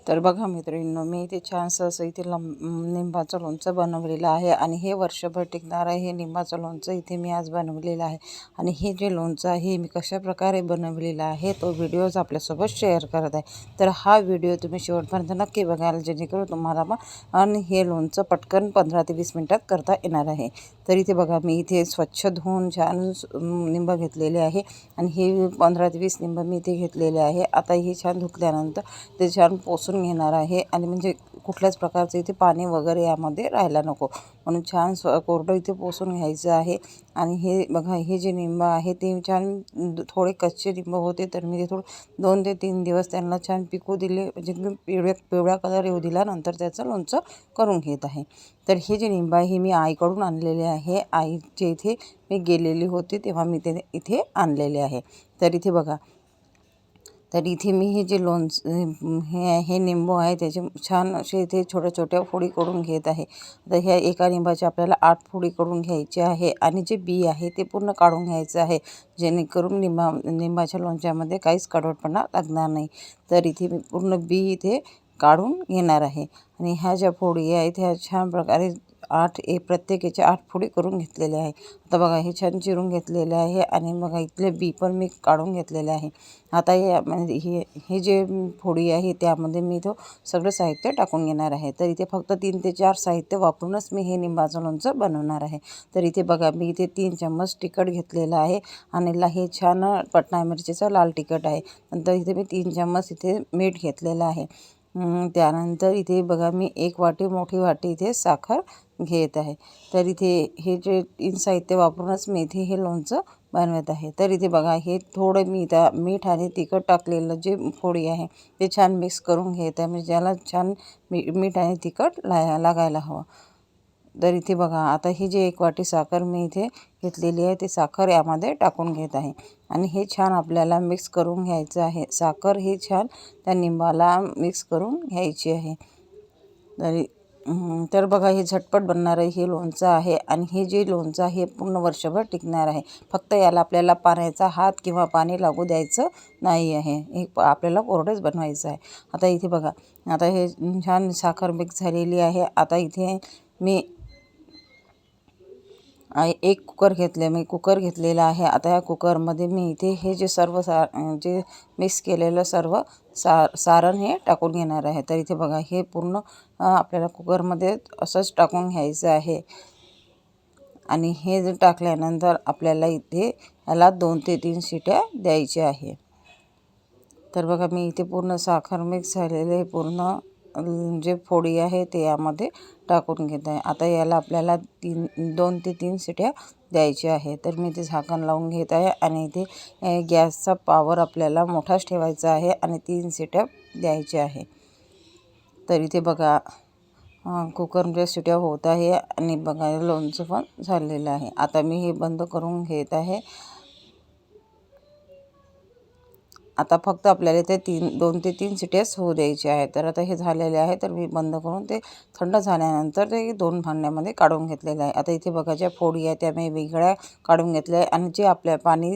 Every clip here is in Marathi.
तर बघा मित्रांनो, मी इथे छानसं असं इथे लिंबाचं लोणचं बनवलेलं आहे आणि हे वर्षभर टिकणारं हे लिंबाचं लोणचं इथे मी आज बनवलेलं आहे. आणि हे जे लोणचं आहे मी कशाप्रकारे बनवलेलं आहे तो व्हिडिओज आपल्यासोबत शेअर करत आहे. तर हा व्हिडिओ तुम्ही शेवटपर्यंत नक्की बघाल, जेणेकरून तुम्हाला मग आणि हे लोणचं पटकन 15 ते 20 मिनिटात करता येणार आहे. तर इथे बघा, मी इथे स्वच्छ धुवून छान लिंब घेतलेले आहे आणि हे 15 ते 20 लिंब मी इथे घेतलेले आहे. आता हे छान धुतल्यानंतर ते छान पोसून घेणार आहे आणि म्हणजे कुठल्याच प्रकारचं इथे पाणी वगैरे यामध्ये राहायला नको, म्हणून छान कोरडं इथे पोसून घ्यायचं आहे. आणि हे बघा, हे जे लिंब आहे ते छान थोडे कच्चे लिंब होते, तर मी ते थोडं 2 ते 3 दिवस त्यांना छान पिकू दिले, म्हणजे एकदम पिवळा कलर येऊ दिला, नंतर त्याचं लोणचं करून घेत आहे. तर हे जे लिंब आहे हे मी आईकडून आणलेले आहे. आईचे इथे मी गेलेली होती तेव्हा मी ते इथे आणलेले आहे. तर इथे बघा, तर इथे मी हे जे हे निंबू आहे त्याचे छान असे इथे छोट्या छोट्या फोडी करून घेत आहे. तर ह्या एका लिंबाच्या आपल्याला 8 फोडी करून घ्यायची आहे आणि जे बी आहे ते पूर्ण काढून घ्यायचं आहे, जेणेकरून लिंबाच्या लोणच्यामध्ये काहीच कडवटपणा लागणार नाही. तर इथे मी पूर्ण बी इथे काढून घेणार आहे आणि ह्या ज्या फोडी आहेत ह्या छान प्रकारे प्रत्येकाच्या 8 फोडी करून घेतलेल्या आहे. आता बघा, हे छान चिरून घेतलेले आहे आणि बघा इथले बी पण मी काढून घेतलेले आहे. आता हे जे फोडी आहे त्यामध्ये मी सगळं साहित्य टाकून घेणार आहे. तर इथे फक्त 3 ते 4 साहित्य वापरूनच मी हे लिंबाचं लोणचं बनवणार आहे. तर इथे बघा, मी इथे 3 चम्मच तिखट घेतलेलं आहे आणि हे छान पटना मिरचीचं लाल तिखट आहे. नंतर इथे मी 3 चम्मच इथे मीठ घेतलेलं आहे. त्यानंतर इथे बघा, मी 1 मोठी वाटी इथे साखर घेत आहे. तर इथे हे जे 3 साहित्य वापरूनच मी इथे हे लोणचं बनवत आहे. तर इथे बघा, हे थोडं मी मीठ आणि तिखट टाकलेलं जे फोडी आहे ते छान मिक्स करून घेत आहे, म्हणजे ज्याला छान मीठ आणि तिखट लागायला हवं. तर इथे बघा, आता ही जी 1 वाटी साखर मी इथे घेतलेली आहे ते साखर यामध्ये टाकून घेत आहे आणि हे छान आपल्याला मिक्स करून घ्यायचं आहे. साखर हे छान त्या लिंबाला मिक्स करून घ्यायची आहे. तर बघा, हे झटपट बनणारं हे लोणचं आहे आणि हे जे लोणचं आहे पूर्ण वर्षभर टिकणार आहे. फक्त याला आपल्याला पाण्याचा हात किंवा पाणी लागू द्यायचं नाही आहे. हे आपल्याला कोरडंच बनवायचं आहे. आता इथे बघा, आता हे छान साखर मिक्स झालेली आहे. आता इथे मी 1 कुकर घेतलेला आहे. आता या कुकरमध्ये मी इथे हे जे सर्व जे मिक्स केलेलं सर्व सारण हे टाकून घेणार आहे. तर इथे बघा, हे पूर्ण आपल्याला कुकरमध्ये असंच टाकून घ्यायचं आहे आणि हे जे टाकल्यानंतर आपल्याला इथे याला 2 ते 3 शिट्या द्यायच्या आहे. तर बघा, मी इथे पूर्ण साखर मिक्स झालेले पूर्ण जे फोडी आहे ते यामध्ये टाकून घेत आहे. आता याला आपल्याला 2 ते 3 शिट्या द्यायच्या आहे. तर मी इथे झाकण लावून घेत आहे आणि इथे गॅसचा पॉवर आपल्याला मोठाच ठेवायचा आहे आणि 3 शिट्या द्यायच्या आहे. तर इथे बघा, कुकरमध्ये शिट्या होत आहे आणि बघा लोणचं पण झालेलं आहे. आता मी हे बंद करून घेत आहे. आता फक्त आपल्याला ते 2 ते 3 शिट्याच होऊ द्यायचे आहे. तर आता हे झालेले आहे, तर मी बंद करून ते थंड झाल्यानंतर ते 2 भांड्यामध्ये काढून घेतलेलं आहे. आता इथे बघा, ज्या फोडी आहेत त्या मी वेगळ्या काढून घेतल्या आहे आणि जे आपल्या पाणी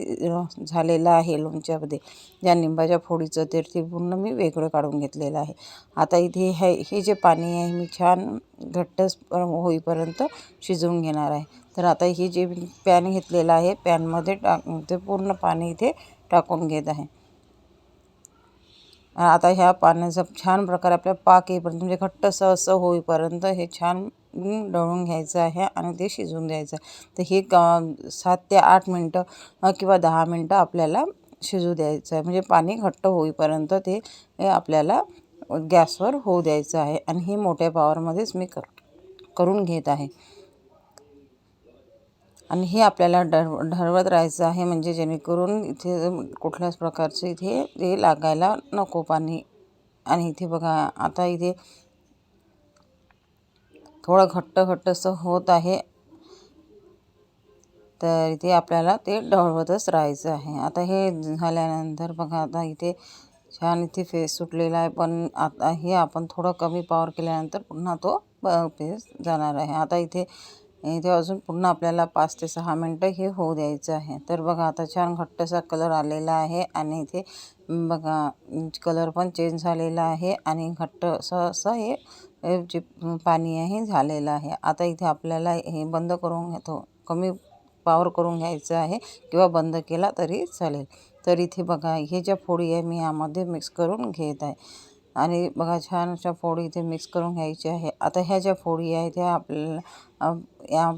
झालेलं आहे लोणच्यामध्ये ज्या लिंबाच्या फोडीचं ते पूर्ण मी वेगळं काढून घेतलेलं आहे. आता इथे हे जे पाणी आहे मी छान घट्ट होईपर्यंत शिजवून घेणार आहे. तर आता हे जे पॅन घेतलेलं आहे पॅनमध्ये ते पूर्ण पाणी इथे टाकून घेत आहे. आता ह्या पाण्याचा छान प्रकारे आपल्या पाक येईपर्यंत, म्हणजे घट्टसं असं होईपर्यंत हे छान ढवळून घ्यायचं आहे आणि ते शिजवून द्यायचं. तर हे 7 ते 8 मिनटं किंवा 10 मिनटं आपल्याला शिजू द्यायचं आहे, म्हणजे पाणी घट्ट होईपर्यंत ते आपल्याला गॅसवर होऊ द्यायचं आहे. आणि हे मोठ्या पॉवरमध्येच मी करून घेत आहे आणि हे आपल्याला ढवळत राहायचं आहे, म्हणजे जेणेकरून इथे कुठल्याच प्रकारचे इथे ते लागायला नको पाणी. आणि इथे बघा, आता इथे थोडं घट्टसं होत आहे, तर इथे आपल्याला ते ढवळतच राहायचं आहे. आता हे झाल्यानंतर बघा, आता इथे छान इथे फेस सुटलेला आहे, पण आता हे आपण थोडं कमी पॉवर केल्यानंतर पुन्हा तो फेस जाणार आहे. आता इथे इथे अजून पुन्हा आपल्याला 5 ते 6 मिनटं हे होऊ द्यायचं आहे. तर बघा आता छान घट्टसा कलर आलेला आहे आणि इथे बघा कलर पण चेंज झालेला आहे आणि घट्ट असं हे जे पाणी आहे झालेलं आहे. आता इथे आपल्याला हे बंद करून घेतो, कमी पावर करून घ्यायचं आहे किंवा बंद केला तरी चालेल. तर इथे बघा हे ज्या फोडी आहे मी यामध्ये मिक्स करून घेत आहे आणि बघा छान अशा फोडी इथे मिक्स करून घ्यायची आहे. आता ह्या ज्या फोडी आहेत ह्या आपल्याला या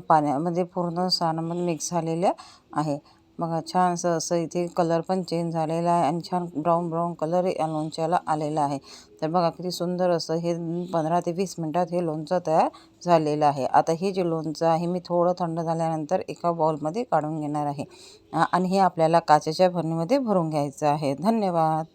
पाण्यामध्ये पूर्ण सारणामध्ये मिक्स झालेल्या आहे. बघा छानसं असं इथे कलर पण चेंज झालेला आहे आणि छान ब्राऊन कलर या लोणच्याला आलेला आहे. तर बघा किती सुंदर असं हे 15 ते 20 मिनटात हे लोणचं तयार झालेलं आहे. आता हे जे लोणचं आहे मी थोडं थंड झाल्यानंतर एका बाउलमध्ये काढून घेणार आहे आणि हे आपल्याला काचेच्या भरणीमध्ये भरून घ्यायचं आहे. धन्यवाद.